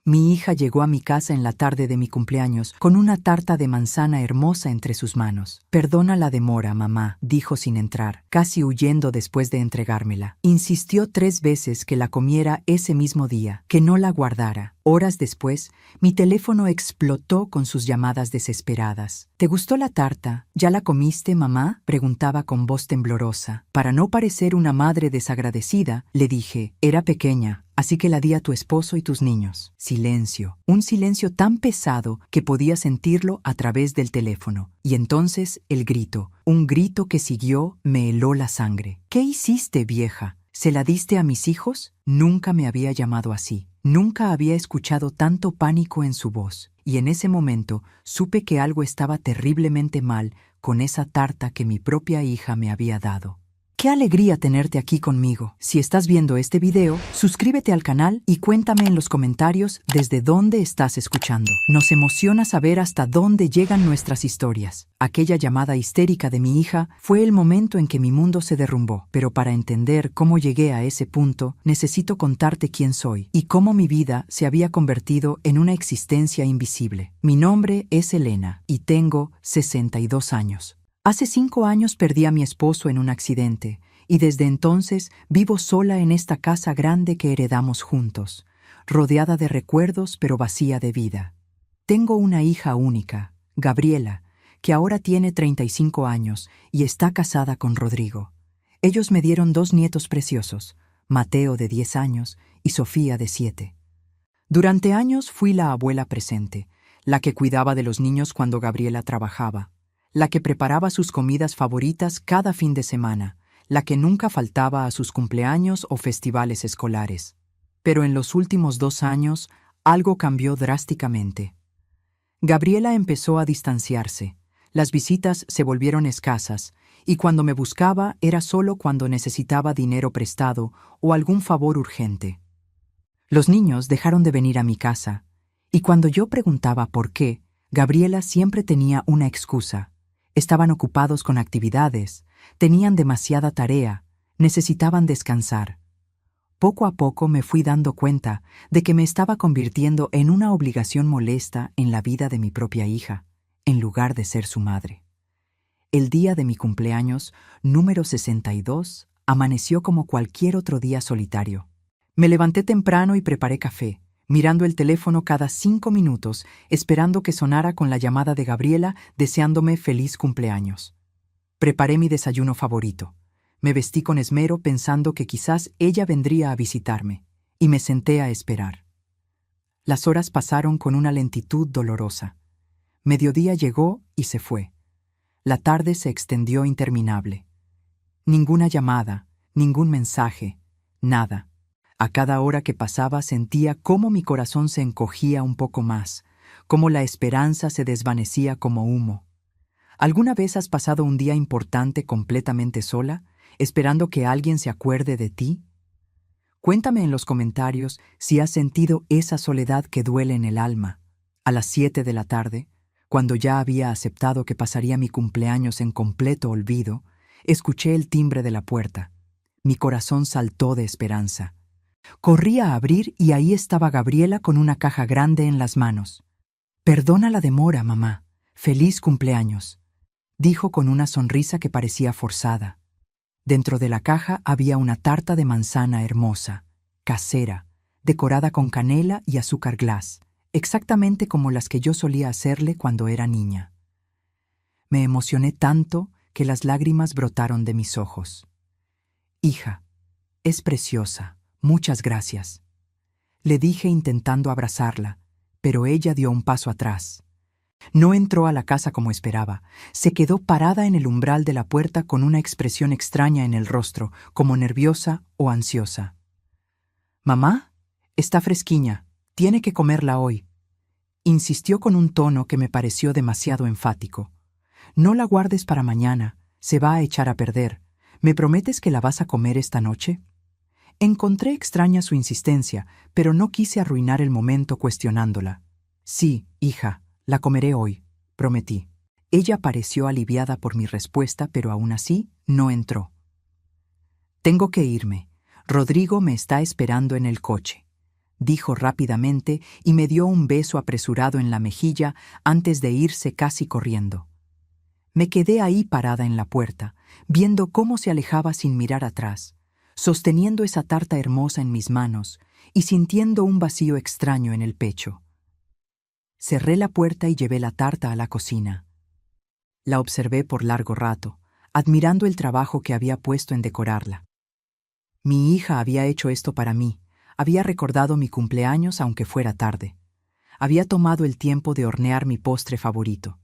Mi hija llegó a mi casa en la tarde de mi cumpleaños con una tarta de manzana hermosa entre sus manos. Perdona la demora, mamá, dijo sin entrar, casi huyendo después de entregármela. Insistió 3 veces que la comiera ese mismo día, que no la guardara. Horas después, mi teléfono explotó con sus llamadas desesperadas. ¿Te gustó la tarta? ¿Ya la comiste, mamá?, preguntaba con voz temblorosa. Para no parecer una madre desagradecida, le dije, era pequeña, así que la di a tu esposo y tus niños. Silencio. Un silencio tan pesado que podía sentirlo a través del teléfono. Y entonces el grito. Un grito que siguió me heló la sangre. ¿Qué hiciste, vieja? ¿Se la diste a mis hijos? Nunca me había llamado así. Nunca había escuchado tanto pánico en su voz. Y en ese momento supe que algo estaba terriblemente mal con esa tarta que mi propia hija me había dado. ¡Qué alegría tenerte aquí conmigo! Si estás viendo este video, suscríbete al canal y cuéntame en los comentarios desde dónde estás escuchando. Nos emociona saber hasta dónde llegan nuestras historias. Aquella llamada histérica de mi hija fue el momento en que mi mundo se derrumbó. Pero para entender cómo llegué a ese punto, necesito contarte quién soy y cómo mi vida se había convertido en una existencia invisible. Mi nombre es Elena y tengo 62 años. Hace 5 años perdí a mi esposo en un accidente y desde entonces vivo sola en esta casa grande que heredamos juntos, rodeada de recuerdos pero vacía de vida. Tengo una hija única, Gabriela, que ahora tiene 35 años y está casada con Rodrigo. Ellos me dieron 2 nietos preciosos, Mateo de 10 años y Sofía de 7. Durante años fui la abuela presente, la que cuidaba de los niños cuando Gabriela trabajaba, la que preparaba sus comidas favoritas cada fin de semana, la que nunca faltaba a sus cumpleaños o festivales escolares. Pero en los últimos 2 años, algo cambió drásticamente. Gabriela empezó a distanciarse, las visitas se volvieron escasas, y cuando me buscaba era solo cuando necesitaba dinero prestado o algún favor urgente. Los niños dejaron de venir a mi casa, y cuando yo preguntaba por qué, Gabriela siempre tenía una excusa. Estaban ocupados con actividades, tenían demasiada tarea, necesitaban descansar. Poco a poco me fui dando cuenta de que me estaba convirtiendo en una obligación molesta en la vida de mi propia hija, en lugar de ser su madre. El día de mi cumpleaños, número 62, amaneció como cualquier otro día solitario. Me levanté temprano y preparé café, mirando el teléfono cada 5 minutos, esperando que sonara con la llamada de Gabriela deseándome feliz cumpleaños. Preparé mi desayuno favorito. Me vestí con esmero pensando que quizás ella vendría a visitarme, y me senté a esperar. Las horas pasaron con una lentitud dolorosa. Mediodía llegó y se fue. La tarde se extendió interminable. Ninguna llamada, ningún mensaje, nada. A cada hora que pasaba sentía cómo mi corazón se encogía un poco más, cómo la esperanza se desvanecía como humo. ¿Alguna vez has pasado un día importante completamente sola, esperando que alguien se acuerde de ti? Cuéntame en los comentarios si has sentido esa soledad que duele en el alma. A las 7 de la tarde, cuando ya había aceptado que pasaría mi cumpleaños en completo olvido, escuché el timbre de la puerta. Mi corazón saltó de esperanza. Corrí a abrir y ahí estaba Gabriela con una caja grande en las manos. «Perdona la demora, mamá. Feliz cumpleaños», dijo con una sonrisa que parecía forzada. Dentro de la caja había una tarta de manzana hermosa, casera, decorada con canela y azúcar glass, exactamente como las que yo solía hacerle cuando era niña. Me emocioné tanto que las lágrimas brotaron de mis ojos. «Hija, es preciosa. Muchas gracias», le dije intentando abrazarla, pero ella dio un paso atrás. No entró a la casa como esperaba. Se quedó parada en el umbral de la puerta con una expresión extraña en el rostro, como nerviosa o ansiosa. «Mamá, está fresquiña. Tiene que comerla hoy», insistió con un tono que me pareció demasiado enfático. «No la guardes para mañana. Se va a echar a perder. ¿Me prometes que la vas a comer esta noche?» Encontré extraña su insistencia, pero no quise arruinar el momento cuestionándola. «Sí, hija, la comeré hoy», prometí. Ella pareció aliviada por mi respuesta, pero aún así no entró. «Tengo que irme. Rodrigo me está esperando en el coche», dijo rápidamente y me dio un beso apresurado en la mejilla antes de irse casi corriendo. Me quedé ahí parada en la puerta, viendo cómo se alejaba sin mirar atrás, sosteniendo esa tarta hermosa en mis manos y sintiendo un vacío extraño en el pecho. Cerré la puerta y llevé la tarta a la cocina. La observé por largo rato, admirando el trabajo que había puesto en decorarla. Mi hija había hecho esto para mí, había recordado mi cumpleaños aunque fuera tarde. Había tomado el tiempo de hornear mi postre favorito.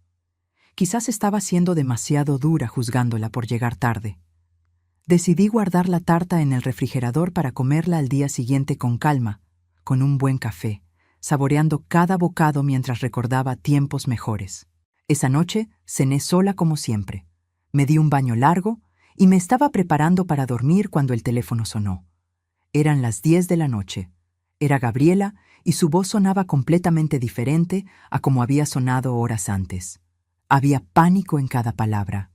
Quizás estaba siendo demasiado dura juzgándola por llegar tarde. Decidí guardar la tarta en el refrigerador para comerla al día siguiente con calma, con un buen café, saboreando cada bocado mientras recordaba tiempos mejores. Esa noche cené sola como siempre. Me di un baño largo y me estaba preparando para dormir cuando el teléfono sonó. Eran las 10 de la noche. Era Gabriela y su voz sonaba completamente diferente a como había sonado horas antes. Había pánico en cada palabra.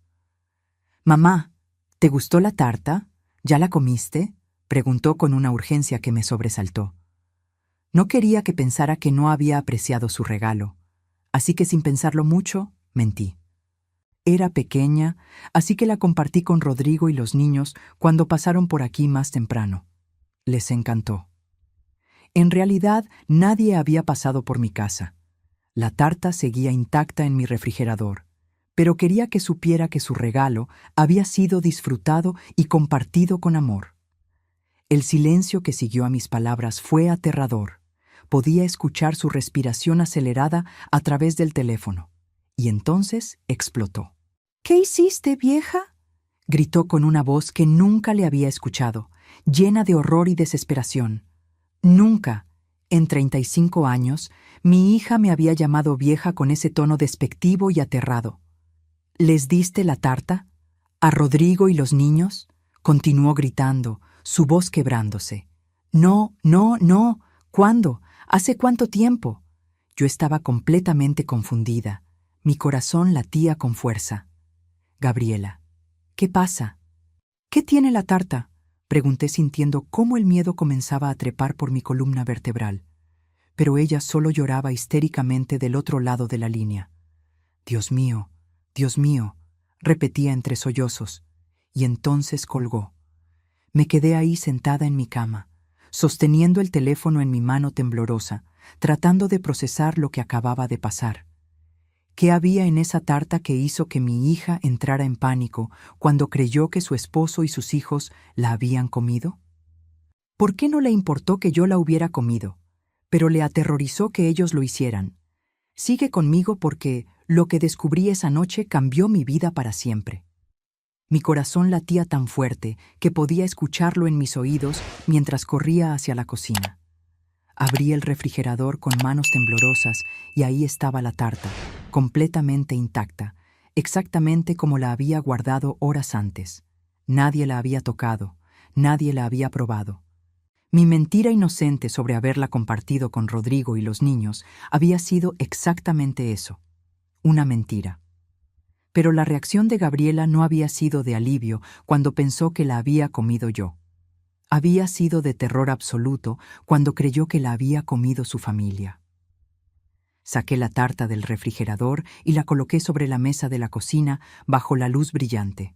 «Mamá, ¿te gustó la tarta? ¿Ya la comiste?», preguntó con una urgencia que me sobresaltó. No quería que pensara que no había apreciado su regalo, así que sin pensarlo mucho, mentí. Era pequeña, así que la compartí con Rodrigo y los niños cuando pasaron por aquí más temprano. Les encantó. En realidad, nadie había pasado por mi casa. La tarta seguía intacta en mi refrigerador, pero quería que supiera que su regalo había sido disfrutado y compartido con amor. El silencio que siguió a mis palabras fue aterrador. Podía escuchar su respiración acelerada a través del teléfono, y entonces explotó. «¿Qué hiciste, vieja?», gritó con una voz que nunca le había escuchado, llena de horror y desesperación. Nunca, en 35 años, mi hija me había llamado vieja con ese tono despectivo y aterrado. «¿Les diste la tarta? ¿A Rodrigo y los niños?», continuó gritando, su voz quebrándose. «No, no, no. ¿Cuándo? ¿Hace cuánto tiempo?». Yo estaba completamente confundida. Mi corazón latía con fuerza. «Gabriela, ¿qué pasa? ¿Qué tiene la tarta?», pregunté sintiendo cómo el miedo comenzaba a trepar por mi columna vertebral. Pero ella solo lloraba histéricamente del otro lado de la línea. Dios mío», repetía entre sollozos, y entonces colgó. Me quedé ahí sentada en mi cama, sosteniendo el teléfono en mi mano temblorosa, tratando de procesar lo que acababa de pasar. ¿Qué había en esa tarta que hizo que mi hija entrara en pánico cuando creyó que su esposo y sus hijos la habían comido? ¿Por qué no le importó que yo la hubiera comido, pero le aterrorizó que ellos lo hicieran? Sigue conmigo porque lo que descubrí esa noche cambió mi vida para siempre. Mi corazón latía tan fuerte que podía escucharlo en mis oídos mientras corría hacia la cocina. Abrí el refrigerador con manos temblorosas y ahí estaba la tarta, completamente intacta, exactamente como la había guardado horas antes. Nadie la había tocado, nadie la había probado. Mi mentira inocente sobre haberla compartido con Rodrigo y los niños había sido exactamente eso, una mentira. Pero la reacción de Gabriela no había sido de alivio cuando pensó que la había comido yo. Había sido de terror absoluto cuando creyó que la había comido su familia. Saqué la tarta del refrigerador y la coloqué sobre la mesa de la cocina bajo la luz brillante.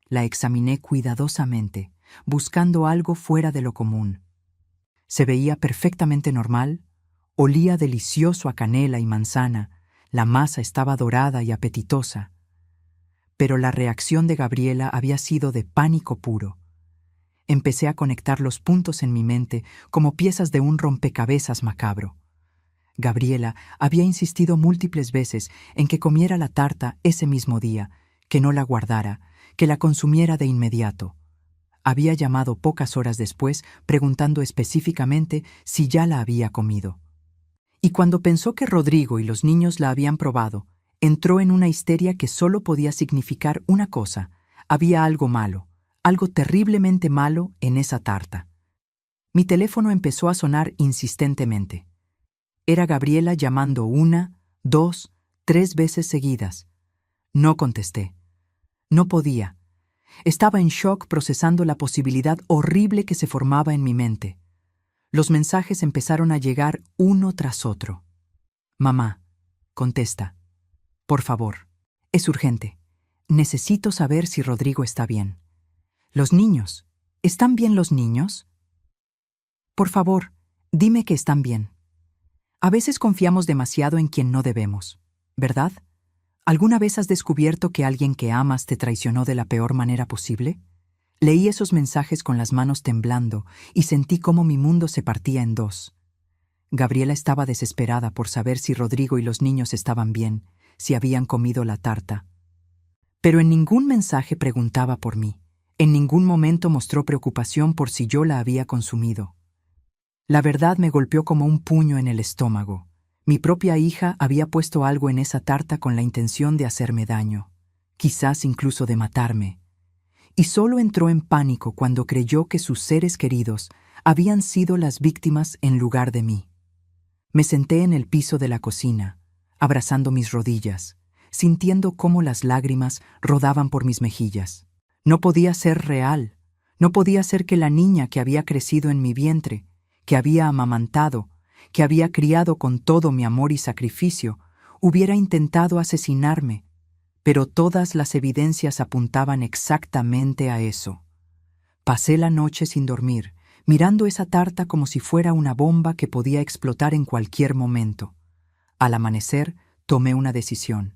La examiné cuidadosamente, buscando algo fuera de lo común. Se veía perfectamente normal, olía delicioso a canela y manzana, la masa estaba dorada y apetitosa. Pero la reacción de Gabriela había sido de pánico puro. Empecé a conectar los puntos en mi mente como piezas de un rompecabezas macabro. Gabriela había insistido múltiples veces en que comiera la tarta ese mismo día, que no la guardara, que la consumiera de inmediato. Había llamado pocas horas después preguntando específicamente si ya la había comido. Y cuando pensó que Rodrigo y los niños la habían probado, entró en una histeria que solo podía significar una cosa: había algo malo, algo terriblemente malo en esa tarta. Mi teléfono empezó a sonar insistentemente. Era Gabriela llamando 1, 2, 3 veces seguidas. No contesté. No podía. Estaba en shock procesando la posibilidad horrible que se formaba en mi mente. Los mensajes empezaron a llegar uno tras otro. Mamá, contesta. Por favor, es urgente. Necesito saber si Rodrigo está bien. Los niños, ¿están bien los niños? Por favor, dime que están bien. A veces confiamos demasiado en quien no debemos, ¿verdad? ¿Alguna vez has descubierto que alguien que amas te traicionó de la peor manera posible? Leí esos mensajes con las manos temblando y sentí cómo mi mundo se partía en dos. Gabriela estaba desesperada por saber si Rodrigo y los niños estaban bien, si habían comido la tarta. Pero en ningún mensaje preguntaba por mí. En ningún momento mostró preocupación por si yo la había consumido. La verdad me golpeó como un puño en el estómago. Mi propia hija había puesto algo en esa tarta con la intención de hacerme daño, quizás incluso de matarme. Y solo entró en pánico cuando creyó que sus seres queridos habían sido las víctimas en lugar de mí. Me senté en el piso de la cocina, abrazando mis rodillas, sintiendo cómo las lágrimas rodaban por mis mejillas. No podía ser real, no podía ser que la niña que había crecido en mi vientre, que había amamantado, que había criado con todo mi amor y sacrificio, hubiera intentado asesinarme, pero todas las evidencias apuntaban exactamente a eso. Pasé la noche sin dormir, mirando esa tarta como si fuera una bomba que podía explotar en cualquier momento. Al amanecer, tomé una decisión.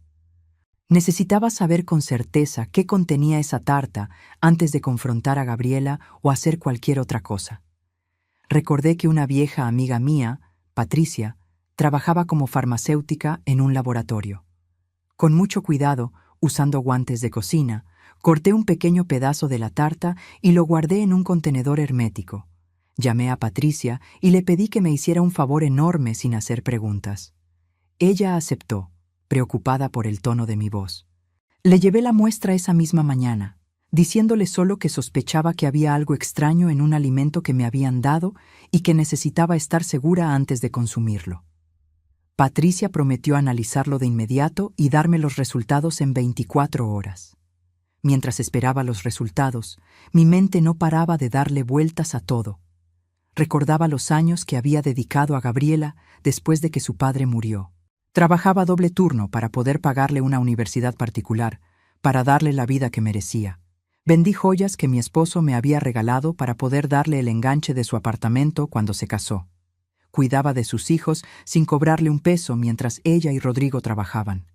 Necesitaba saber con certeza qué contenía esa tarta antes de confrontar a Gabriela o hacer cualquier otra cosa. Recordé que una vieja amiga mía, Patricia, trabajaba como farmacéutica en un laboratorio. Con mucho cuidado, usando guantes de cocina, corté un pequeño pedazo de la tarta y lo guardé en un contenedor hermético. Llamé a Patricia y le pedí que me hiciera un favor enorme sin hacer preguntas. Ella aceptó, preocupada por el tono de mi voz. Le llevé la muestra esa misma mañana, diciéndole solo que sospechaba que había algo extraño en un alimento que me habían dado y que necesitaba estar segura antes de consumirlo. Patricia prometió analizarlo de inmediato y darme los resultados en 24 horas. Mientras esperaba los resultados, mi mente no paraba de darle vueltas a todo. Recordaba los años que había dedicado a Gabriela después de que su padre murió. Trabajaba doble turno para poder pagarle una universidad particular, para darle la vida que merecía. Vendí joyas que mi esposo me había regalado para poder darle el enganche de su apartamento cuando se casó. Cuidaba de sus hijos sin cobrarle un peso mientras ella y Rodrigo trabajaban.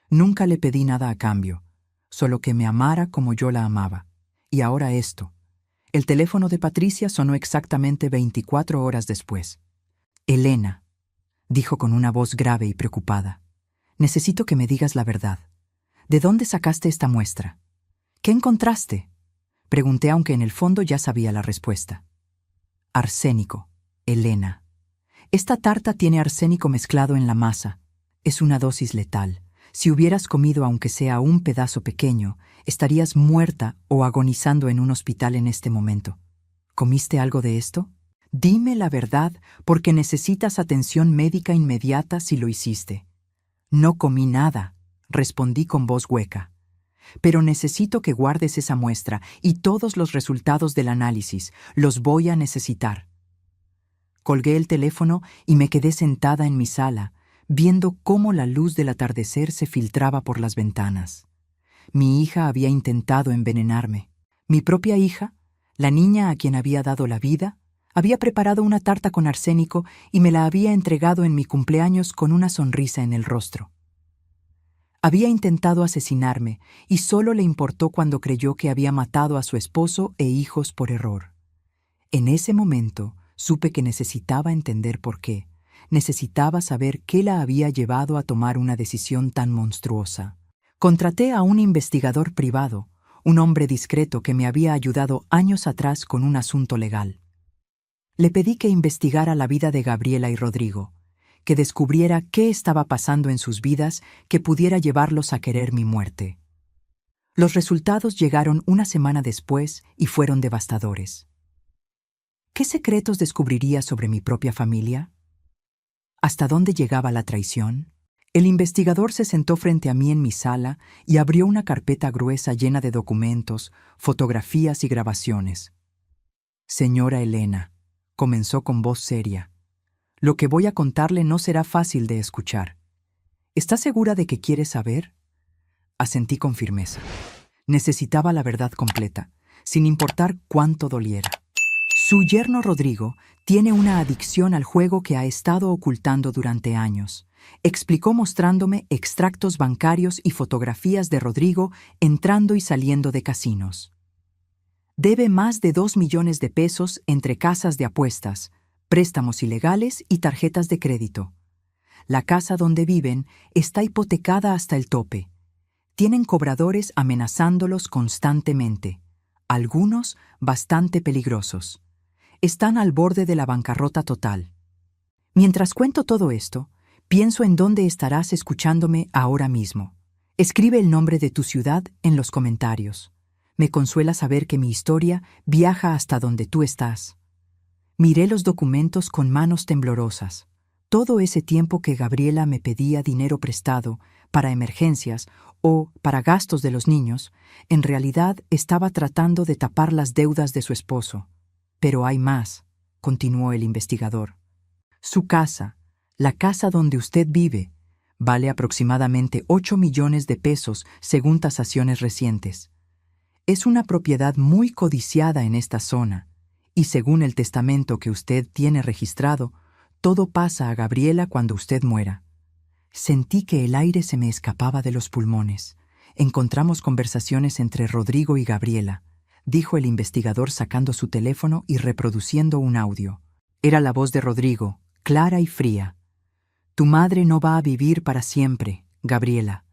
Nunca le pedí nada a cambio, solo que me amara como yo la amaba. Y ahora esto. El teléfono de Patricia sonó exactamente 24 horas después. «Elena», dijo con una voz grave y preocupada, «necesito que me digas la verdad. ¿De dónde sacaste esta muestra? ¿Qué encontraste?», pregunté aunque en el fondo ya sabía la respuesta. «Arsénico, Elena. Esta tarta tiene arsénico mezclado en la masa. Es una dosis letal. Si hubieras comido aunque sea un pedazo pequeño, estarías muerta o agonizando en un hospital en este momento. ¿Comiste algo de esto? Dime la verdad, porque necesitas atención médica inmediata si lo hiciste». «No comí nada», respondí con voz hueca. «Pero necesito que guardes esa muestra y todos los resultados del análisis. Los voy a necesitar». Colgué el teléfono y me quedé sentada en mi sala, viendo cómo la luz del atardecer se filtraba por las ventanas. Mi hija había intentado envenenarme. Mi propia hija, la niña a quien había dado la vida, había preparado una tarta con arsénico y me la había entregado en mi cumpleaños con una sonrisa en el rostro. Había intentado asesinarme y solo le importó cuando creyó que había matado a su esposo e hijos por error. En ese momento, supe que necesitaba entender por qué. Necesitaba saber qué la había llevado a tomar una decisión tan monstruosa. Contraté a un investigador privado, un hombre discreto que me había ayudado años atrás con un asunto legal. Le pedí que investigara la vida de Gabriela y Rodrigo, que descubriera qué estaba pasando en sus vidas que pudiera llevarlos a querer mi muerte. Los resultados llegaron una semana después y fueron devastadores. ¿Qué secretos descubriría sobre mi propia familia? ¿Hasta dónde llegaba la traición? El investigador se sentó frente a mí en mi sala y abrió una carpeta gruesa llena de documentos, fotografías y grabaciones. «Señora Elena», comenzó con voz seria. Lo que voy a contarle no será fácil de escuchar. ¿Está segura de que quiere saber? Asentí con firmeza. Necesitaba la verdad completa, sin importar cuánto doliera. Su yerno Rodrigo tiene una adicción al juego que ha estado ocultando durante años, explicó mostrándome extractos bancarios y fotografías de Rodrigo entrando y saliendo de casinos. Debe más de 2 millones de pesos entre casas de apuestas, préstamos ilegales y tarjetas de crédito. La casa donde viven está hipotecada hasta el tope. Tienen cobradores amenazándolos constantemente, algunos bastante peligrosos. Están al borde de la bancarrota total. Mientras cuento todo esto, pienso en dónde estarás escuchándome ahora mismo. Escribe el nombre de tu ciudad en los comentarios. Me consuela saber que mi historia viaja hasta donde tú estás. Miré los documentos con manos temblorosas. Todo ese tiempo que Gabriela me pedía dinero prestado para emergencias o para gastos de los niños, en realidad estaba tratando de tapar las deudas de su esposo. Pero hay más, continuó el investigador. Su casa, la casa donde usted vive, vale aproximadamente 8 millones de pesos según tasaciones recientes. Es una propiedad muy codiciada en esta zona, y según el testamento que usted tiene registrado, todo pasa a Gabriela cuando usted muera. Sentí que el aire se me escapaba de los pulmones. Encontramos conversaciones entre Rodrigo y Gabriela, dijo el investigador sacando su teléfono y reproduciendo un audio. Era la voz de Rodrigo, clara y fría. Tu madre no va a vivir para siempre, Gabriela.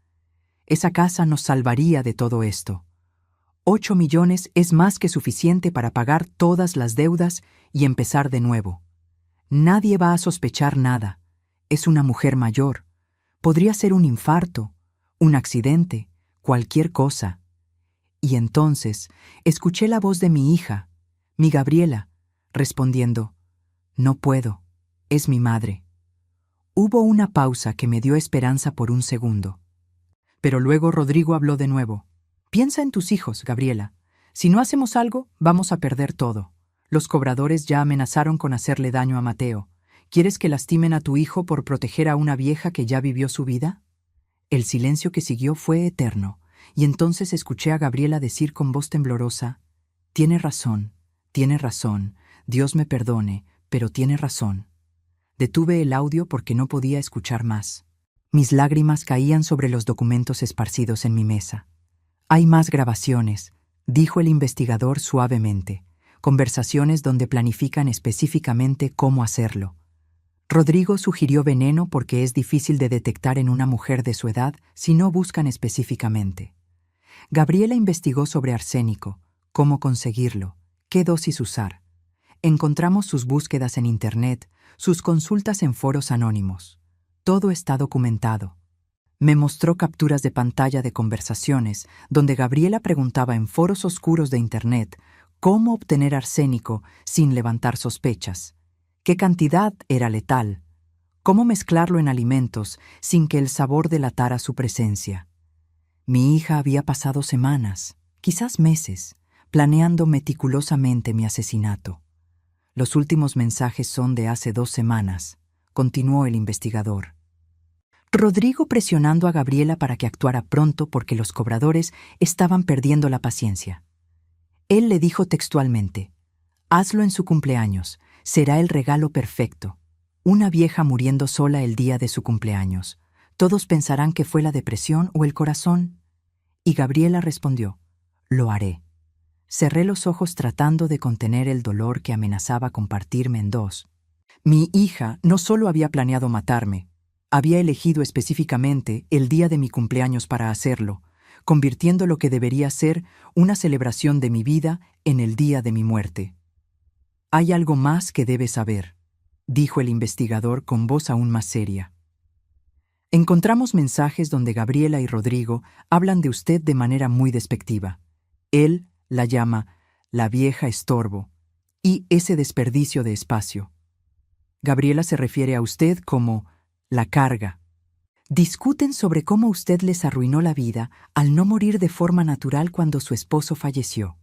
Esa casa nos salvaría de todo esto. 8 millones es más que suficiente para pagar todas las deudas y empezar de nuevo. Nadie va a sospechar nada. Es una mujer mayor. Podría ser un infarto, un accidente, cualquier cosa. Y entonces escuché la voz de mi hija, mi Gabriela, respondiendo, no puedo, es mi madre. Hubo una pausa que me dio esperanza por un segundo. Pero luego Rodrigo habló de nuevo. Piensa en tus hijos, Gabriela. Si no hacemos algo, vamos a perder todo. Los cobradores ya amenazaron con hacerle daño a Mateo. ¿Quieres que lastimen a tu hijo por proteger a una vieja que ya vivió su vida? El silencio que siguió fue eterno, y entonces escuché a Gabriela decir con voz temblorosa, tiene razón, Dios me perdone, pero tiene razón. Detuve el audio porque no podía escuchar más. Mis lágrimas caían sobre los documentos esparcidos en mi mesa. Hay más grabaciones, dijo el investigador suavemente, conversaciones donde planifican específicamente cómo hacerlo. Rodrigo sugirió veneno porque es difícil de detectar en una mujer de su edad si no buscan específicamente. Gabriela investigó sobre arsénico, cómo conseguirlo, qué dosis usar. Encontramos sus búsquedas en Internet, sus consultas en foros anónimos. Todo está documentado. Me mostró capturas de pantalla de conversaciones donde Gabriela preguntaba en foros oscuros de Internet cómo obtener arsénico sin levantar sospechas, qué cantidad era letal, cómo mezclarlo en alimentos sin que el sabor delatara su presencia. Mi hija había pasado semanas, quizás meses, planeando meticulosamente mi asesinato. Los últimos mensajes son de hace 2 semanas, continuó el investigador. Rodrigo presionando a Gabriela para que actuara pronto porque los cobradores estaban perdiendo la paciencia. Él le dijo textualmente, hazlo en su cumpleaños, será el regalo perfecto. Una vieja muriendo sola el día de su cumpleaños. Todos pensarán que fue la depresión o el corazón. Y Gabriela respondió, lo haré. Cerré los ojos tratando de contener el dolor que amenazaba compartirme en dos. Mi hija no solo había planeado matarme, había elegido específicamente el día de mi cumpleaños para hacerlo, convirtiendo lo que debería ser una celebración de mi vida en el día de mi muerte. Hay algo más que debes saber, dijo el investigador con voz aún más seria. Encontramos mensajes donde Gabriela y Rodrigo hablan de usted de manera muy despectiva. Él la llama la vieja estorbo y ese desperdicio de espacio. Gabriela se refiere a usted como la carga. Discuten sobre cómo usted les arruinó la vida al no morir de forma natural cuando su esposo falleció.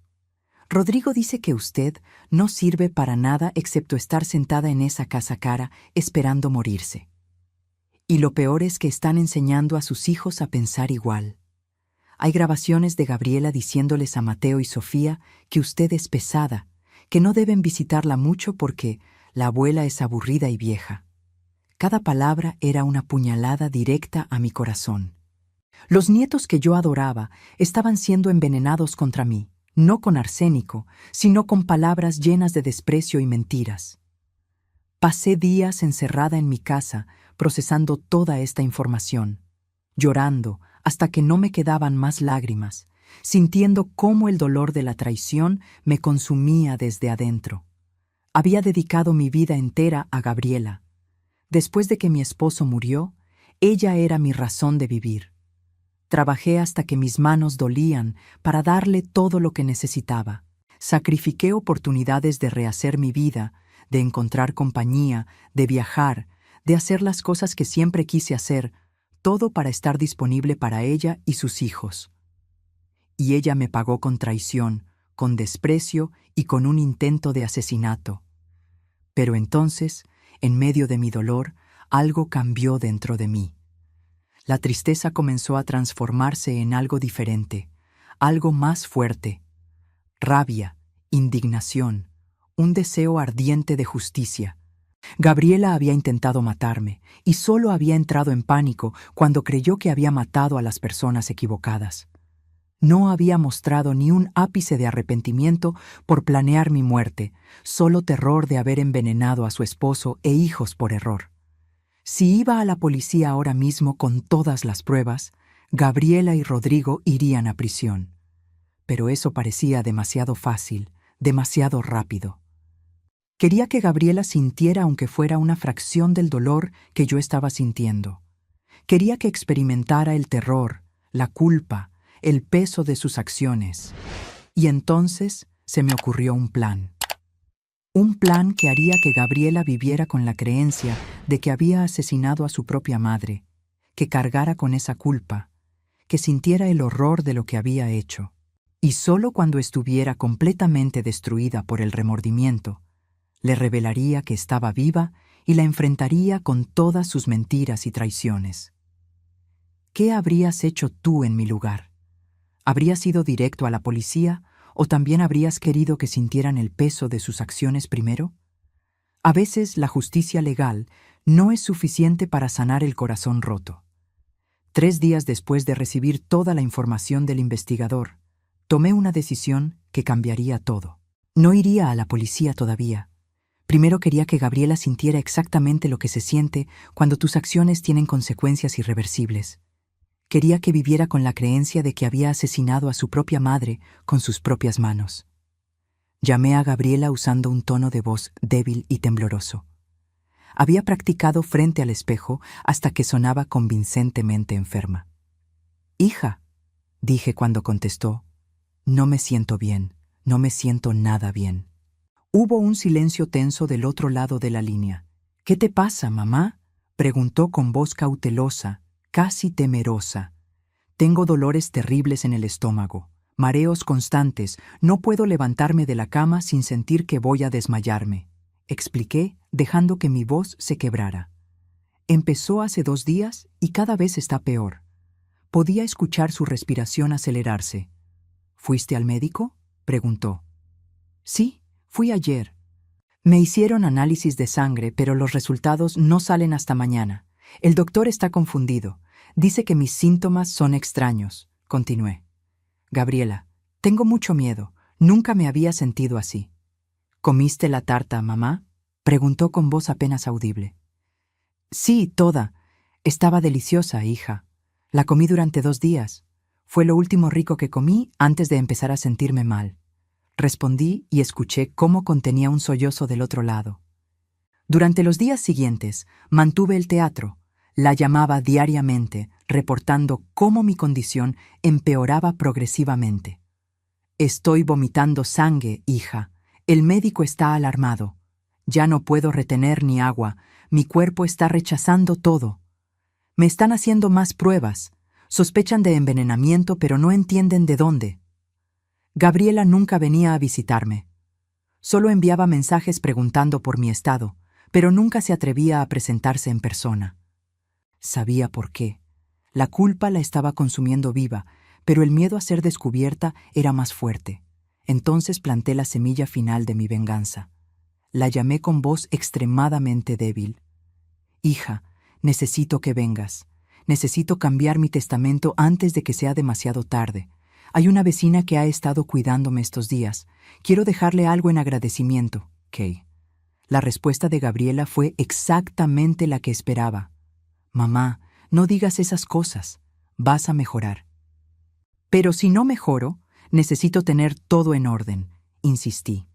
Rodrigo dice que usted no sirve para nada excepto estar sentada en esa casa cara esperando morirse. Y lo peor es que están enseñando a sus hijos a pensar igual. Hay grabaciones de Gabriela diciéndoles a Mateo y Sofía que usted es pesada, que no deben visitarla mucho porque la abuela es aburrida y vieja. Cada palabra era una puñalada directa a mi corazón. Los nietos que yo adoraba estaban siendo envenenados contra mí, no con arsénico, sino con palabras llenas de desprecio y mentiras. Pasé días encerrada en mi casa, procesando toda esta información, llorando hasta que no me quedaban más lágrimas, sintiendo cómo el dolor de la traición me consumía desde adentro. Había dedicado mi vida entera a Gabriela. Después de que mi esposo murió, ella era mi razón de vivir. Trabajé hasta que mis manos dolían para darle todo lo que necesitaba. Sacrifiqué oportunidades de rehacer mi vida, de encontrar compañía, de viajar, de hacer las cosas que siempre quise hacer, todo para estar disponible para ella y sus hijos. Y ella me pagó con traición, con desprecio y con un intento de asesinato. Pero entonces, en medio de mi dolor, algo cambió dentro de mí. La tristeza comenzó a transformarse en algo diferente, algo más fuerte. Rabia, indignación, un deseo ardiente de justicia. Gabriela había intentado matarme y solo había entrado en pánico cuando creyó que había matado a las personas equivocadas. No había mostrado ni un ápice de arrepentimiento por planear mi muerte, solo terror de haber envenenado a su esposo e hijos por error. Si iba a la policía ahora mismo con todas las pruebas, Gabriela y Rodrigo irían a prisión. Pero eso parecía demasiado fácil, demasiado rápido. Quería que Gabriela sintiera aunque fuera una fracción del dolor que yo estaba sintiendo. Quería que experimentara el terror, la culpa, el peso de sus acciones. Y entonces se me ocurrió un plan. Un plan que haría que Gabriela viviera con la creencia de que había asesinado a su propia madre, que cargara con esa culpa, que sintiera el horror de lo que había hecho. Y solo cuando estuviera completamente destruida por el remordimiento, le revelaría que estaba viva y la enfrentaría con todas sus mentiras y traiciones. ¿Qué habrías hecho tú en mi lugar? ¿Habrías ido directo a la policía o también habrías querido que sintieran el peso de sus acciones primero? A veces la justicia legal no es suficiente para sanar el corazón roto. 3 días después de recibir toda la información del investigador, tomé una decisión que cambiaría todo. No iría a la policía todavía. Primero quería que Gabriela sintiera exactamente lo que se siente cuando tus acciones tienen consecuencias irreversibles. Quería que viviera con la creencia de que había asesinado a su propia madre con sus propias manos. Llamé a Gabriela usando un tono de voz débil y tembloroso. Había practicado frente al espejo hasta que sonaba convincentemente enferma. «Hija», dije cuando contestó, «no me siento bien, no me siento nada bien». Hubo un silencio tenso del otro lado de la línea. «¿Qué te pasa, mamá?», preguntó con voz cautelosa, casi temerosa. «Tengo dolores terribles en el estómago, mareos constantes, no puedo levantarme de la cama sin sentir que voy a desmayarme», expliqué, dejando que mi voz se quebrara. «Empezó hace 2 días y cada vez está peor». Podía escuchar su respiración acelerarse. «¿Fuiste al médico?», preguntó. «Sí, fui ayer. Me hicieron análisis de sangre, pero los resultados no salen hasta mañana. El doctor está confundido. Dice que mis síntomas son extraños», continué. «Gabriela, tengo mucho miedo. Nunca me había sentido así». «¿Comiste la tarta, mamá?», preguntó con voz apenas audible. «Sí, toda. Estaba deliciosa, hija. La comí durante 2 días. Fue lo último rico que comí antes de empezar a sentirme mal», respondí y escuché cómo contenía un sollozo del otro lado. Durante los días siguientes mantuve el teatro. La llamaba diariamente, reportando cómo mi condición empeoraba progresivamente. «Estoy vomitando sangre, hija. El médico está alarmado. Ya no puedo retener ni agua. Mi cuerpo está rechazando todo. Me están haciendo más pruebas. Sospechan de envenenamiento, pero no entienden de dónde». Gabriela nunca venía a visitarme. Solo enviaba mensajes preguntando por mi estado, pero nunca se atrevía a presentarse en persona. Sabía por qué. La culpa la estaba consumiendo viva, pero el miedo a ser descubierta era más fuerte. Entonces planté la semilla final de mi venganza. La llamé con voz extremadamente débil. Hija, necesito que vengas. Necesito cambiar mi testamento antes de que sea demasiado tarde. Hay una vecina que ha estado cuidándome estos días. Quiero dejarle algo en agradecimiento, Kay. La respuesta de Gabriela fue exactamente la que esperaba. Mamá, no digas esas cosas. Vas a mejorar. Pero si no mejoro, necesito tener todo en orden, insistí.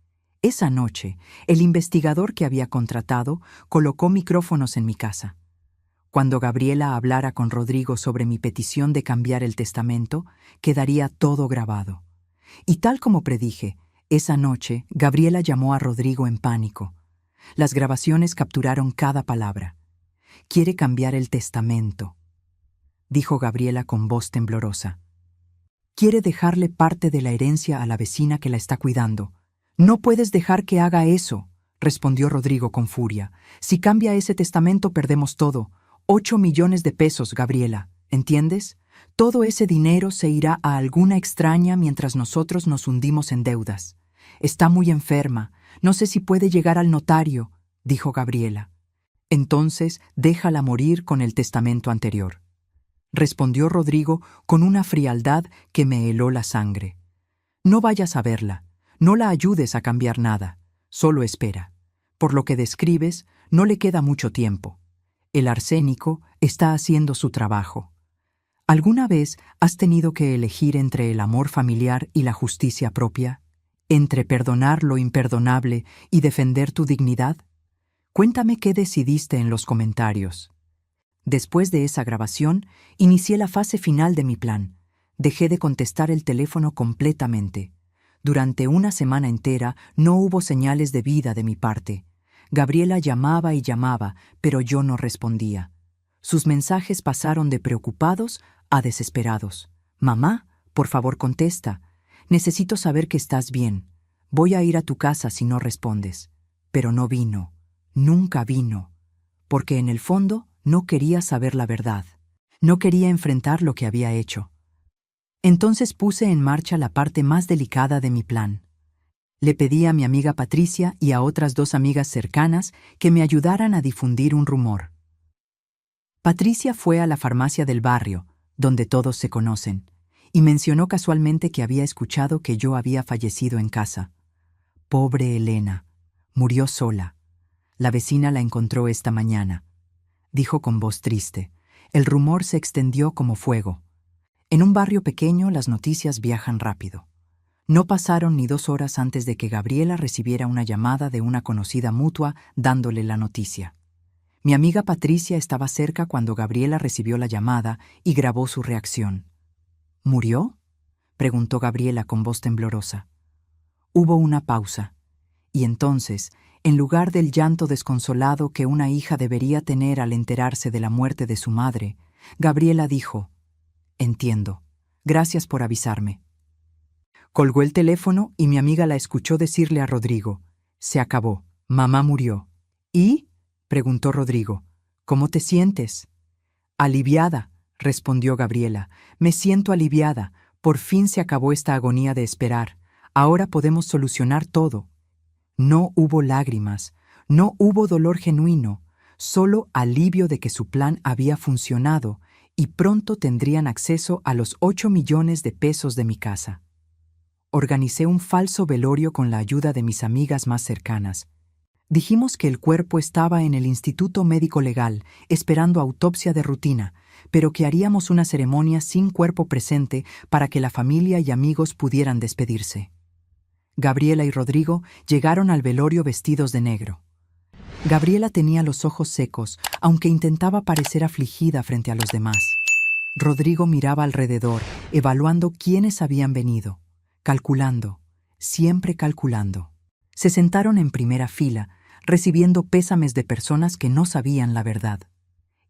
Esa noche, el investigador que había contratado colocó micrófonos en mi casa. Cuando Gabriela hablara con Rodrigo sobre mi petición de cambiar el testamento, quedaría todo grabado. Y tal como predije, esa noche Gabriela llamó a Rodrigo en pánico. Las grabaciones capturaron cada palabra. Quiere cambiar el testamento, dijo Gabriela con voz temblorosa. Quiere dejarle parte de la herencia a la vecina que la está cuidando. No puedes dejar que haga eso, respondió Rodrigo con furia. Si cambia ese testamento perdemos todo. 8 millones de pesos, Gabriela, ¿entiendes? Todo ese dinero se irá a alguna extraña mientras nosotros nos hundimos en deudas. Está muy enferma, no sé si puede llegar al notario, dijo Gabriela. Entonces déjala morir con el testamento anterior, respondió Rodrigo con una frialdad que me heló la sangre. No vayas a verla, no la ayudes a cambiar nada, solo espera. Por lo que describes, no le queda mucho tiempo. El arsénico está haciendo su trabajo. ¿Alguna vez has tenido que elegir entre el amor familiar y la justicia propia? ¿Entre perdonar lo imperdonable y defender tu dignidad? Cuéntame qué decidiste en los comentarios. Después de esa grabación, inicié la fase final de mi plan. Dejé de contestar el teléfono completamente. Durante una semana entera no hubo señales de vida de mi parte. Gabriela llamaba y llamaba, pero yo no respondía. Sus mensajes pasaron de preocupados a desesperados. Mamá, por favor contesta. Necesito saber que estás bien. Voy a ir a tu casa si no respondes. Pero no vino. Nunca vino. Porque en el fondo no quería saber la verdad. No quería enfrentar lo que había hecho. Entonces puse en marcha la parte más delicada de mi plan. Le pedí a mi amiga Patricia y a otras 2 amigas cercanas que me ayudaran a difundir un rumor. Patricia fue a la farmacia del barrio, donde todos se conocen, y mencionó casualmente que había escuchado que yo había fallecido en casa. Pobre Elena, murió sola. La vecina la encontró esta mañana, dijo con voz triste. El rumor se extendió como fuego. En un barrio pequeño las noticias viajan rápido. No pasaron ni 2 horas antes de que Gabriela recibiera una llamada de una conocida mutua dándole la noticia. Mi amiga Patricia estaba cerca cuando Gabriela recibió la llamada y grabó su reacción. ¿Murió?, preguntó Gabriela con voz temblorosa. Hubo una pausa, y entonces, en lugar del llanto desconsolado que una hija debería tener al enterarse de la muerte de su madre, Gabriela dijo: «Entiendo. Gracias por avisarme». Colgó el teléfono y mi amiga la escuchó decirle a Rodrigo: «Se acabó. Mamá murió». «¿Y?», preguntó Rodrigo. «¿Cómo te sientes?». «Aliviada», respondió Gabriela. «Me siento aliviada. Por fin se acabó esta agonía de esperar. Ahora podemos solucionar todo». No hubo lágrimas, no hubo dolor genuino, solo alivio de que su plan había funcionado y pronto tendrían acceso a los 8 millones de pesos de mi casa. Organicé un falso velorio con la ayuda de mis amigas más cercanas. Dijimos que el cuerpo estaba en el Instituto Médico Legal, esperando autopsia de rutina, pero que haríamos una ceremonia sin cuerpo presente para que la familia y amigos pudieran despedirse. Gabriela y Rodrigo llegaron al velorio vestidos de negro. Gabriela tenía los ojos secos, aunque intentaba parecer afligida frente a los demás. Rodrigo miraba alrededor, evaluando quiénes habían venido, calculando, siempre calculando. Se sentaron en primera fila, recibiendo pésames de personas que no sabían la verdad.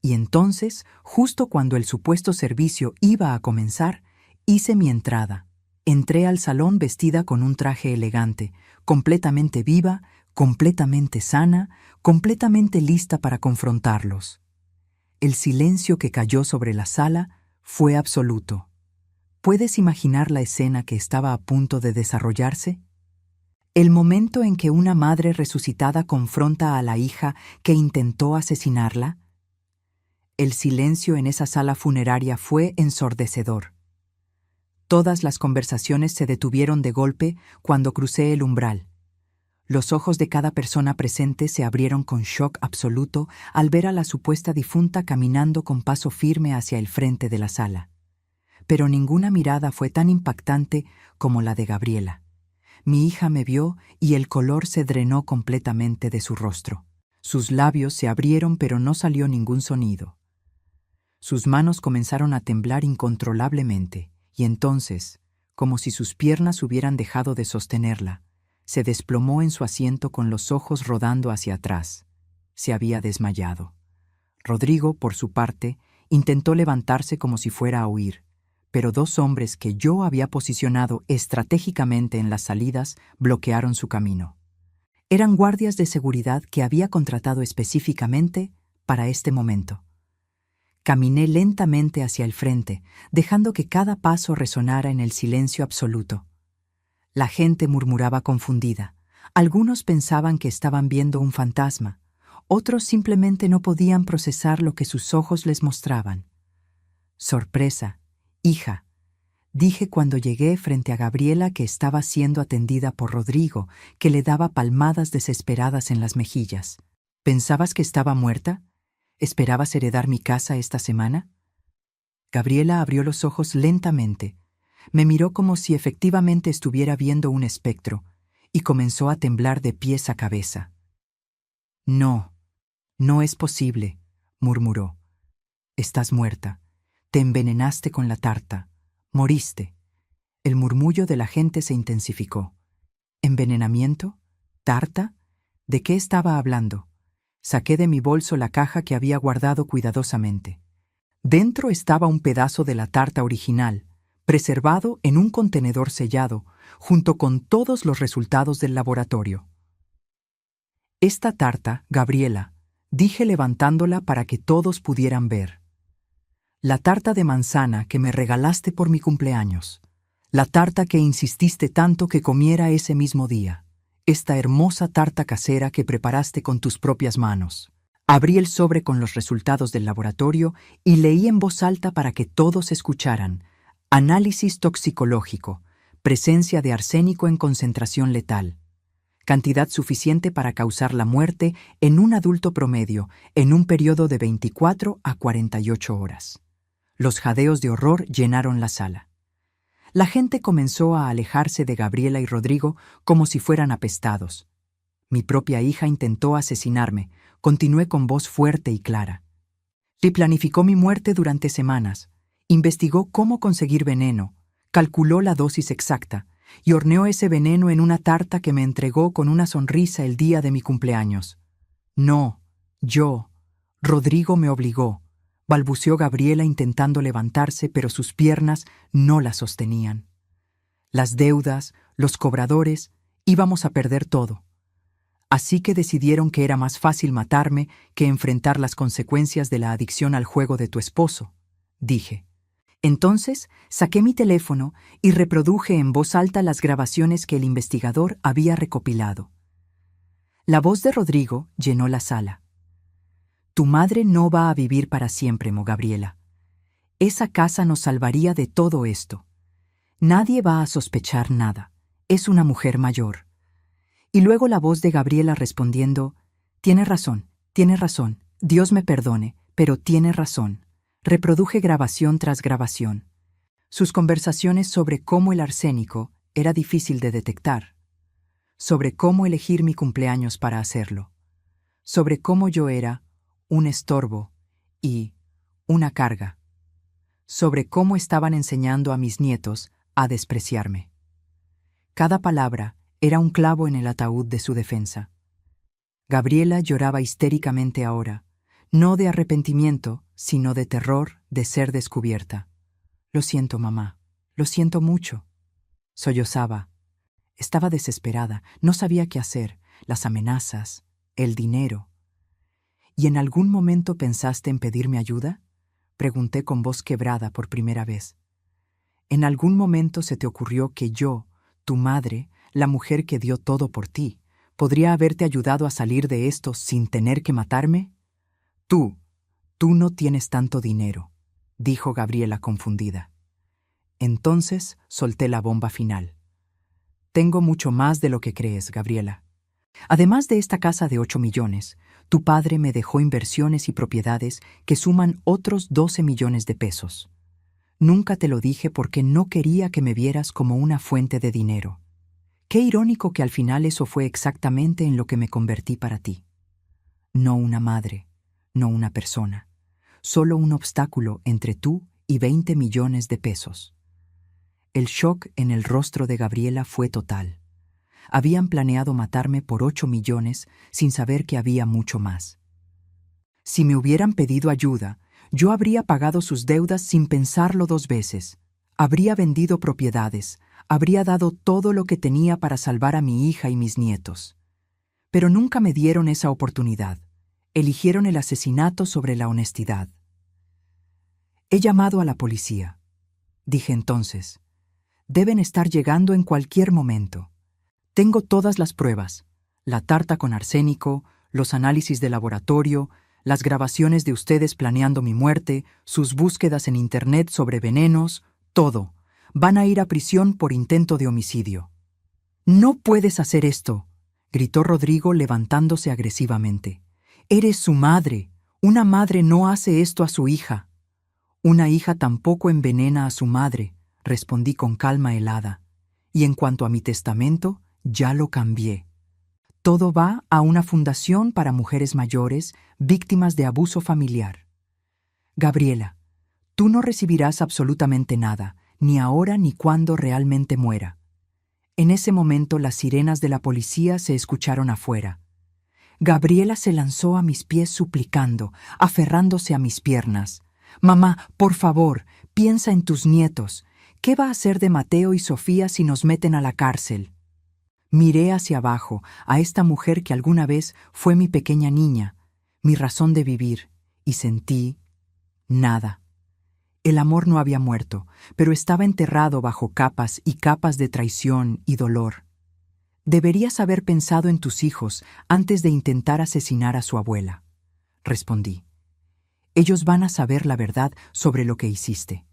Y entonces, justo cuando el supuesto servicio iba a comenzar, hice mi entrada. Entré al salón vestida con un traje elegante, completamente viva, completamente sana, completamente lista para confrontarlos. El silencio que cayó sobre la sala fue absoluto. ¿Puedes imaginar la escena que estaba a punto de desarrollarse? El momento en que una madre resucitada confronta a la hija que intentó asesinarla. El silencio en esa sala funeraria fue ensordecedor. Todas las conversaciones se detuvieron de golpe cuando crucé el umbral. Los ojos de cada persona presente se abrieron con shock absoluto al ver a la supuesta difunta caminando con paso firme hacia el frente de la sala. Pero ninguna mirada fue tan impactante como la de Gabriela. Mi hija me vio y el color se drenó completamente de su rostro. Sus labios se abrieron pero no salió ningún sonido. Sus manos comenzaron a temblar incontrolablemente y entonces, como si sus piernas hubieran dejado de sostenerla, se desplomó en su asiento con los ojos rodando hacia atrás. Se había desmayado. Rodrigo, por su parte, intentó levantarse como si fuera a huir, pero dos hombres que yo había posicionado estratégicamente en las salidas bloquearon su camino. Eran guardias de seguridad que había contratado específicamente para este momento. Caminé lentamente hacia el frente, dejando que cada paso resonara en el silencio absoluto. La gente murmuraba confundida. Algunos pensaban que estaban viendo un fantasma. Otros simplemente no podían procesar lo que sus ojos les mostraban. «Sorpresa, hija», dije cuando llegué frente a Gabriela, que estaba siendo atendida por Rodrigo, que le daba palmadas desesperadas en las mejillas. «¿Pensabas que estaba muerta? ¿Esperabas heredar mi casa esta semana?» Gabriela abrió los ojos lentamente. Me miró como si efectivamente estuviera viendo un espectro y comenzó a temblar de pies a cabeza. «No, no es posible», murmuró. «Estás muerta. Te envenenaste con la tarta. Moriste». El murmullo de la gente se intensificó. ¿Envenenamiento? ¿Tarta? ¿De qué estaba hablando? Saqué de mi bolso la caja que había guardado cuidadosamente. Dentro estaba un pedazo de la tarta original, preservado en un contenedor sellado, junto con todos los resultados del laboratorio. «Esta tarta, Gabriela», dije levantándola para que todos pudieran ver. «La tarta de manzana que me regalaste por mi cumpleaños. La tarta que insististe tanto que comiera ese mismo día. Esta hermosa tarta casera que preparaste con tus propias manos». Abrí el sobre con los resultados del laboratorio y leí en voz alta para que todos escucharan. Análisis toxicológico. Presencia de arsénico en concentración letal. Cantidad suficiente para causar la muerte en un adulto promedio en un periodo de 24 a 48 horas. Los jadeos de horror llenaron la sala. La gente comenzó a alejarse de Gabriela y Rodrigo como si fueran apestados. Mi propia hija intentó asesinarme, continué con voz fuerte y clara. Sí, planificó mi muerte durante semanas, investigó cómo conseguir veneno, calculó la dosis exacta y horneó ese veneno en una tarta que me entregó con una sonrisa el día de mi cumpleaños. «No, Rodrigo me obligó», balbuceó Gabriela intentando levantarse, pero sus piernas no la sostenían. Las deudas, los cobradores, íbamos a perder todo. Así que decidieron que era más fácil matarme que enfrentar las consecuencias de la adicción al juego de tu esposo, dije. Entonces saqué mi teléfono y reproduje en voz alta las grabaciones que el investigador había recopilado. La voz de Rodrigo llenó la sala. «Tu madre no va a vivir para siempre, Gabriela. Esa casa nos salvaría de todo esto. Nadie va a sospechar nada. Es una mujer mayor». Y luego la voz de Gabriela respondiendo: tiene razón, Dios me perdone, pero tiene razón». Reproduje grabación tras grabación. Sus conversaciones sobre cómo el arsénico era difícil de detectar, sobre cómo elegir mi cumpleaños para hacerlo, sobre cómo yo era un estorbo y una carga, sobre cómo estaban enseñando a mis nietos a despreciarme. Cada palabra era un clavo en el ataúd de su defensa. Gabriela lloraba histéricamente ahora, no de arrepentimiento, sino de terror de ser descubierta. «Lo siento, mamá. Lo siento mucho». Sollozaba. Estaba desesperada, no sabía qué hacer, las amenazas, el dinero. ¿Y en algún momento pensaste en pedirme ayuda? Pregunté con voz quebrada por primera vez. ¿En algún momento se te ocurrió que yo, tu madre, la mujer que dio todo por ti, podría haberte ayudado a salir de esto sin tener que matarme? Tú no tienes tanto dinero, dijo Gabriela confundida. Entonces solté la bomba final. Tengo mucho más de lo que crees, Gabriela. Además de esta casa de 8 millones, tu padre me dejó inversiones y propiedades que suman otros 12 millones de pesos. Nunca te lo dije porque no quería que me vieras como una fuente de dinero. Qué irónico que al final eso fue exactamente en lo que me convertí para ti. No una madre, no una persona, solo un obstáculo entre tú y 20 millones de pesos. El shock en el rostro de Gabriela fue total. Habían planeado matarme por 8 millones sin saber que había mucho más. Si me hubieran pedido ayuda, yo habría pagado sus deudas sin pensarlo 2 veces. Habría vendido propiedades, habría dado todo lo que tenía para salvar a mi hija y mis nietos. Pero nunca me dieron esa oportunidad. Eligieron el asesinato sobre la honestidad. He llamado a la policía. Dije entonces. Deben estar llegando en cualquier momento. Tengo todas las pruebas, la tarta con arsénico, los análisis de laboratorio, las grabaciones de ustedes planeando mi muerte, sus búsquedas en Internet sobre venenos, todo. Van a ir a prisión por intento de homicidio. «No puedes hacer esto», gritó Rodrigo levantándose agresivamente. «Eres su madre. Una madre no hace esto a su hija». «Una hija tampoco envenena a su madre», respondí con calma helada. «Y en cuanto a mi testamento, ya lo cambié. Todo va a una fundación para mujeres mayores víctimas de abuso familiar. Gabriela, tú no recibirás absolutamente nada, ni ahora ni cuando realmente muera». En ese momento las sirenas de la policía se escucharon afuera. Gabriela se lanzó a mis pies suplicando, aferrándose a mis piernas. «Mamá, por favor, piensa en tus nietos. ¿Qué va a hacer de Mateo y Sofía si nos meten a la cárcel?» Miré hacia abajo a esta mujer que alguna vez fue mi pequeña niña, mi razón de vivir, y sentí nada. El amor no había muerto, pero estaba enterrado bajo capas y capas de traición y dolor. «Deberías haber pensado en tus hijos antes de intentar asesinar a su abuela», respondí. «Ellos van a saber la verdad sobre lo que hiciste.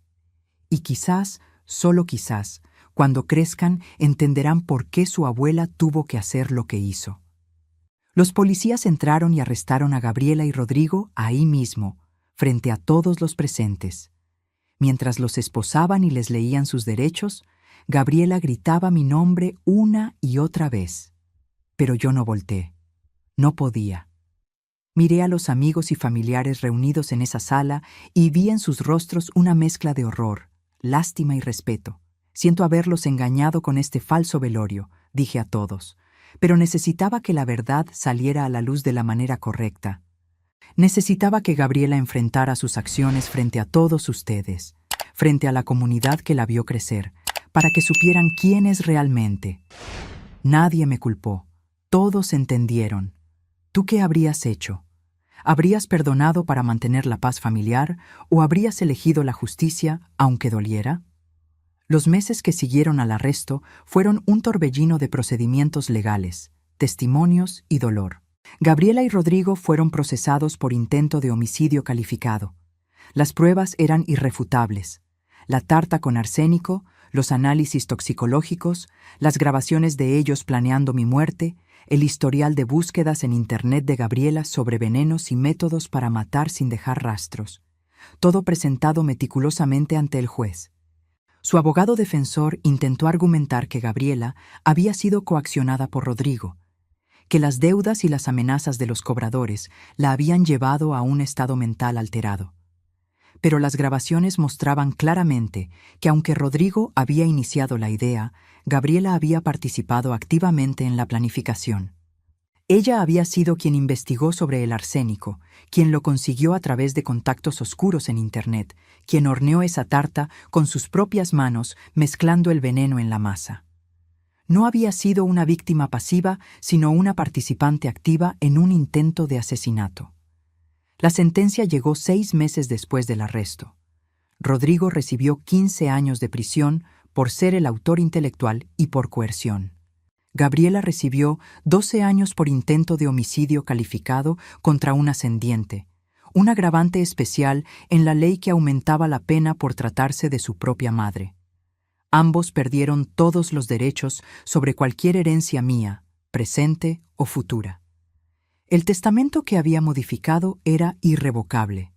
Y quizás, solo quizás, cuando crezcan entenderán por qué su abuela tuvo que hacer lo que hizo». Los policías entraron y arrestaron a Gabriela y Rodrigo ahí mismo, frente a todos los presentes. Mientras los esposaban y les leían sus derechos, Gabriela gritaba mi nombre una y otra vez. Pero yo no volteé. No podía. Miré a los amigos y familiares reunidos en esa sala y vi en sus rostros una mezcla de horror, lástima y respeto. «Siento haberlos engañado con este falso velorio», dije a todos, pero necesitaba que la verdad saliera a la luz de la manera correcta. Necesitaba que Gabriela enfrentara sus acciones frente a todos ustedes, frente a la comunidad que la vio crecer, para que supieran quién es realmente. Nadie me culpó. Todos entendieron. ¿Tú qué habrías hecho? ¿Habrías perdonado para mantener la paz familiar o habrías elegido la justicia aunque doliera? Los meses que siguieron al arresto fueron un torbellino de procedimientos legales, testimonios y dolor. Gabriela y Rodrigo fueron procesados por intento de homicidio calificado. Las pruebas eran irrefutables. La tarta con arsénico, los análisis toxicológicos, las grabaciones de ellos planeando mi muerte, el historial de búsquedas en Internet de Gabriela sobre venenos y métodos para matar sin dejar rastros. Todo presentado meticulosamente ante el juez. Su abogado defensor intentó argumentar que Gabriela había sido coaccionada por Rodrigo, que las deudas y las amenazas de los cobradores la habían llevado a un estado mental alterado. Pero las grabaciones mostraban claramente que aunque Rodrigo había iniciado la idea, Gabriela había participado activamente en la planificación. Ella había sido quien investigó sobre el arsénico, quien lo consiguió a través de contactos oscuros en Internet, quien horneó esa tarta con sus propias manos mezclando el veneno en la masa. No había sido una víctima pasiva, sino una participante activa en un intento de asesinato. La sentencia llegó 6 meses después del arresto. Rodrigo recibió 15 años de prisión por ser el autor intelectual y por coerción. Gabriela recibió 12 años por intento de homicidio calificado contra un ascendiente, un agravante especial en la ley que aumentaba la pena por tratarse de su propia madre. Ambos perdieron todos los derechos sobre cualquier herencia mía, presente o futura. El testamento que había modificado era irrevocable.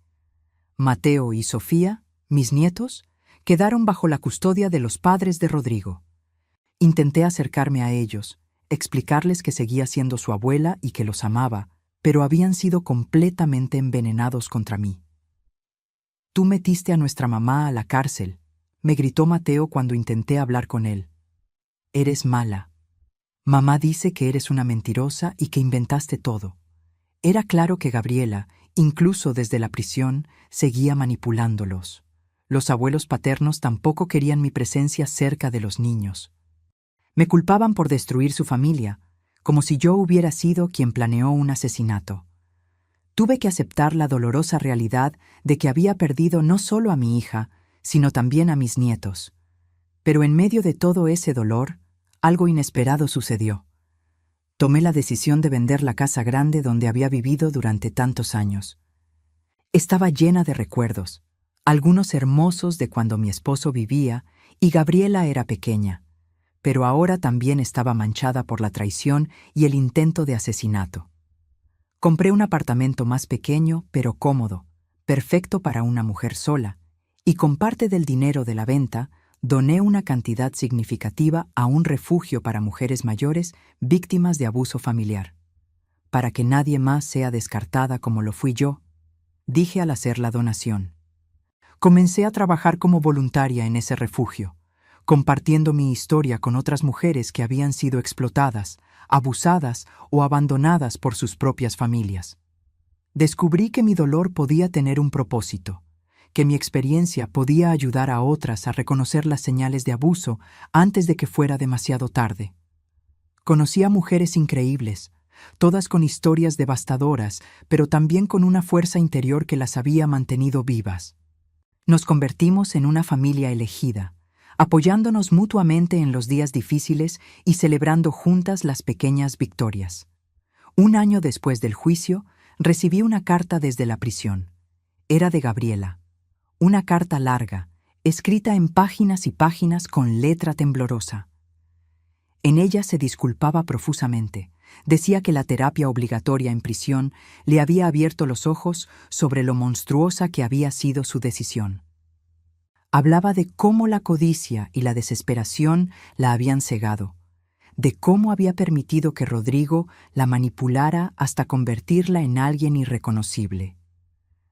Mateo y Sofía, mis nietos, quedaron bajo la custodia de los padres de Rodrigo. Intenté acercarme a ellos, explicarles que seguía siendo su abuela y que los amaba, pero habían sido completamente envenenados contra mí. «Tú metiste a nuestra mamá a la cárcel», me gritó Mateo cuando intenté hablar con él. «Eres mala. Mamá dice que eres una mentirosa y que inventaste todo». Era claro que Gabriela, incluso desde la prisión, seguía manipulándolos. Los abuelos paternos tampoco querían mi presencia cerca de los niños. Me culpaban por destruir su familia, como si yo hubiera sido quien planeó un asesinato. Tuve que aceptar la dolorosa realidad de que había perdido no solo a mi hija, sino también a mis nietos. Pero en medio de todo ese dolor, algo inesperado sucedió. Tomé la decisión de vender la casa grande donde había vivido durante tantos años. Estaba llena de recuerdos, algunos hermosos de cuando mi esposo vivía y Gabriela era pequeña, pero ahora también estaba manchada por la traición y el intento de asesinato. Compré un apartamento más pequeño pero cómodo, perfecto para una mujer sola, y con parte del dinero de la venta doné una cantidad significativa a un refugio para mujeres mayores víctimas de abuso familiar. Para que nadie más sea descartada como lo fui yo, dije al hacer la donación. Comencé a trabajar como voluntaria en ese refugio, compartiendo mi historia con otras mujeres que habían sido explotadas, abusadas o abandonadas por sus propias familias. Descubrí que mi dolor podía tener un propósito, que mi experiencia podía ayudar a otras a reconocer las señales de abuso antes de que fuera demasiado tarde. Conocí a mujeres increíbles, todas con historias devastadoras, pero también con una fuerza interior que las había mantenido vivas. Nos convertimos en una familia elegida, apoyándonos mutuamente en los días difíciles y celebrando juntas las pequeñas victorias. Un año después del juicio, recibí una carta desde la prisión. Era de Gabriela. Una carta larga, escrita en páginas y páginas con letra temblorosa. En ella se disculpaba profusamente. Decía que la terapia obligatoria en prisión le había abierto los ojos sobre lo monstruosa que había sido su decisión. Hablaba de cómo la codicia y la desesperación la habían cegado, de cómo había permitido que Rodrigo la manipulara hasta convertirla en alguien irreconocible.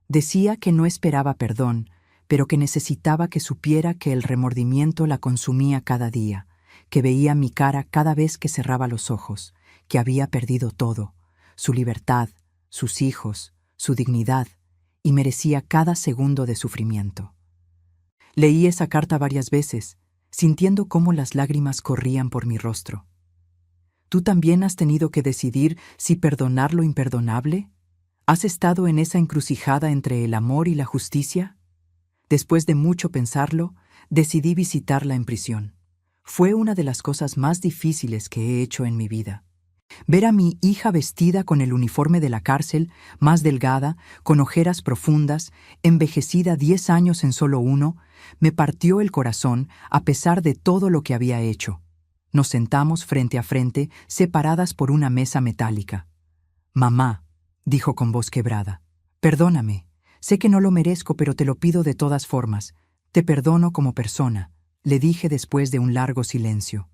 Decía que no esperaba perdón, pero que necesitaba que supiera que el remordimiento la consumía cada día, que veía mi cara cada vez que cerraba los ojos, que había perdido todo, su libertad, sus hijos, su dignidad, y merecía cada segundo de sufrimiento. Leí esa carta varias veces, sintiendo cómo las lágrimas corrían por mi rostro. ¿Tú también has tenido que decidir si perdonar lo imperdonable? ¿Has estado en esa encrucijada entre el amor y la justicia? Después de mucho pensarlo, decidí visitarla en prisión. Fue una de las cosas más difíciles que he hecho en mi vida. Ver a mi hija vestida con el uniforme de la cárcel, más delgada, con ojeras profundas, envejecida 10 años en solo uno, me partió el corazón a pesar de todo lo que había hecho. Nos sentamos frente a frente, separadas por una mesa metálica. «Mamá», dijo con voz quebrada, «perdóname. Sé que no lo merezco, pero te lo pido de todas formas. Te perdono como persona», le dije después de un largo silencio.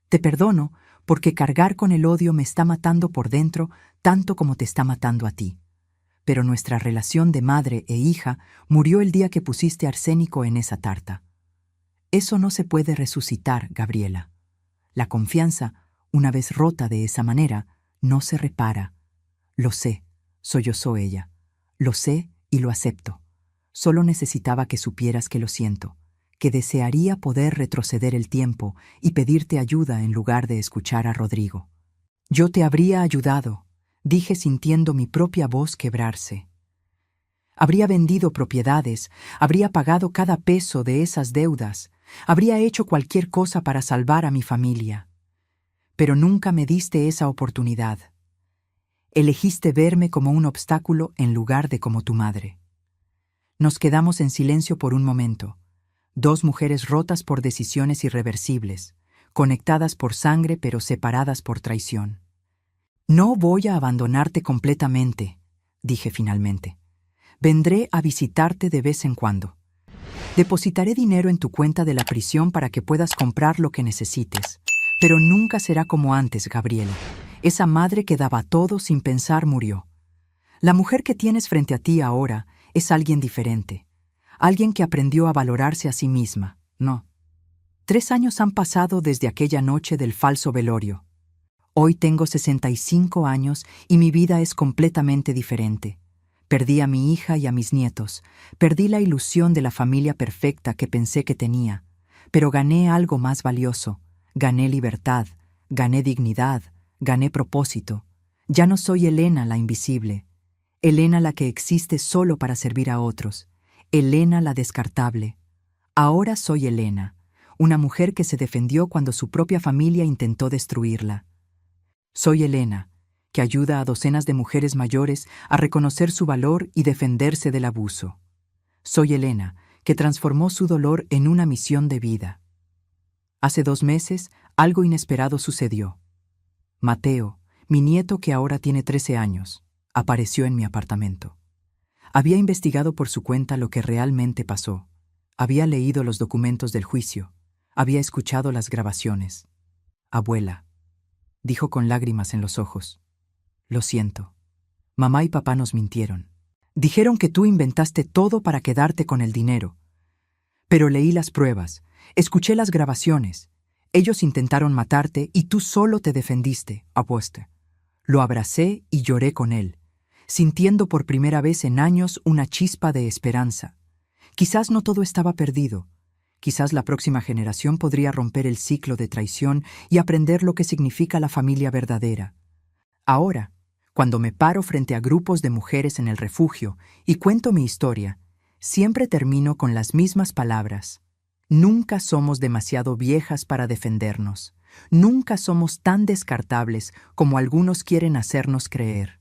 «Te perdono porque cargar con el odio me está matando por dentro tanto como te está matando a ti. Pero nuestra relación de madre e hija murió el día que pusiste arsénico en esa tarta. Eso no se puede resucitar, Gabriela. La confianza, una vez rota de esa manera, No se repara. Lo sé, sollozó ella. Lo sé y lo acepto. Solo necesitaba que supieras que lo siento, que desearía poder retroceder el tiempo y pedirte ayuda en lugar de escuchar a Rodrigo. Yo te habría ayudado, dije sintiendo mi propia voz quebrarse. Habría vendido propiedades, habría pagado cada peso de esas deudas, habría hecho cualquier cosa para salvar a mi familia. Pero nunca me diste esa oportunidad. Elegiste verme como un obstáculo en lugar de como tu madre. Nos quedamos en silencio por un momento, dos mujeres rotas por decisiones irreversibles, conectadas por sangre pero separadas por traición. No voy a abandonarte completamente, dije finalmente. Vendré a visitarte de vez en cuando. Depositaré dinero en tu cuenta de la prisión para que puedas comprar lo que necesites. Pero nunca será como antes, Gabriela. Esa madre que daba todo sin pensar murió. La mujer que tienes frente a ti ahora es alguien diferente. Alguien que aprendió a valorarse a sí misma. No. 3 años han pasado desde aquella noche del falso velorio. Hoy tengo 65 años y mi vida es completamente diferente. Perdí a mi hija y a mis nietos. Perdí la ilusión de la familia perfecta que pensé que tenía. Pero gané algo más valioso. Gané libertad, gané dignidad, gané propósito. Ya no soy Elena la invisible. Elena la que existe solo para servir a otros. Elena la descartable. Ahora soy Elena, una mujer que se defendió cuando su propia familia intentó destruirla. Soy Elena, que ayuda a docenas de mujeres mayores a reconocer su valor y defenderse del abuso. Soy Elena, que transformó su dolor en una misión de vida. Hace 2 meses, algo inesperado sucedió. Mateo, mi nieto que ahora tiene 13 años, apareció en mi apartamento. Había investigado por su cuenta lo que realmente pasó. Había leído los documentos del juicio. Había escuchado las grabaciones. Abuela, dijo con lágrimas en los ojos. Lo siento. Mamá y papá nos mintieron. Dijeron que tú inventaste todo para quedarte con el dinero. Pero leí las pruebas, escuché las grabaciones. Ellos intentaron matarte y tú solo te defendiste, apuesta. Lo abracé y lloré con él, sintiendo por primera vez en años una chispa de esperanza. Quizás no todo estaba perdido. Quizás la próxima generación podría romper el ciclo de traición y aprender lo que significa la familia verdadera. Ahora, cuando me paro frente a grupos de mujeres en el refugio y cuento mi historia, siempre termino con las mismas palabras. Nunca somos demasiado viejas para defendernos. Nunca somos tan descartables como algunos quieren hacernos creer.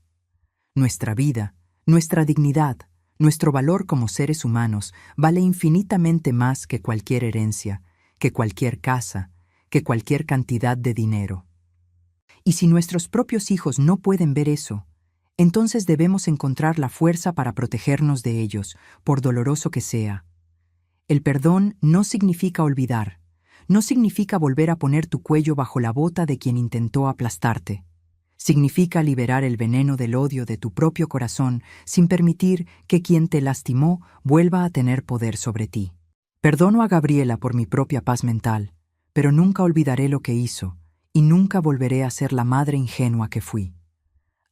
Nuestra vida, nuestra dignidad, nuestro valor como seres humanos vale infinitamente más que cualquier herencia, que cualquier casa, que cualquier cantidad de dinero. Y si nuestros propios hijos no pueden ver eso, entonces debemos encontrar la fuerza para protegernos de ellos, por doloroso que sea. El perdón no significa olvidar, no significa volver a poner tu cuello bajo la bota de quien intentó aplastarte. Significa liberar el veneno del odio de tu propio corazón sin permitir que quien te lastimó vuelva a tener poder sobre ti. Perdono a Gabriela por mi propia paz mental, pero nunca olvidaré lo que hizo y nunca volveré a ser la madre ingenua que fui.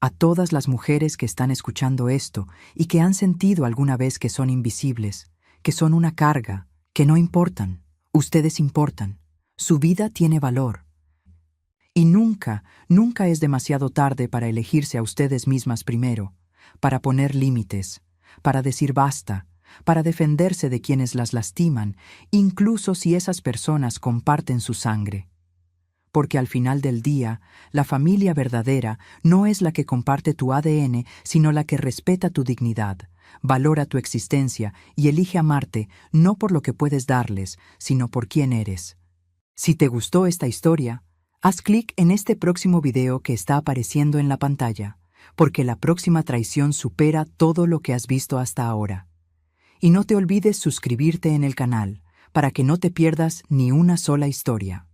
A todas las mujeres que están escuchando esto y que han sentido alguna vez que son invisibles, que son una carga, que no importan, ustedes importan. Su vida tiene valor. Y nunca, nunca es demasiado tarde para elegirse a ustedes mismas primero, para poner límites, para decir basta, para defenderse de quienes las lastiman, incluso si esas personas comparten su sangre. Porque al final del día, la familia verdadera no es la que comparte tu ADN, sino la que respeta tu dignidad, valora tu existencia y elige amarte no por lo que puedes darles, sino por quién eres. Si te gustó esta historia, haz clic en este próximo video que está apareciendo en la pantalla, porque la próxima traición supera todo lo que has visto hasta ahora. Y no te olvides suscribirte en el canal, para que no te pierdas ni una sola historia.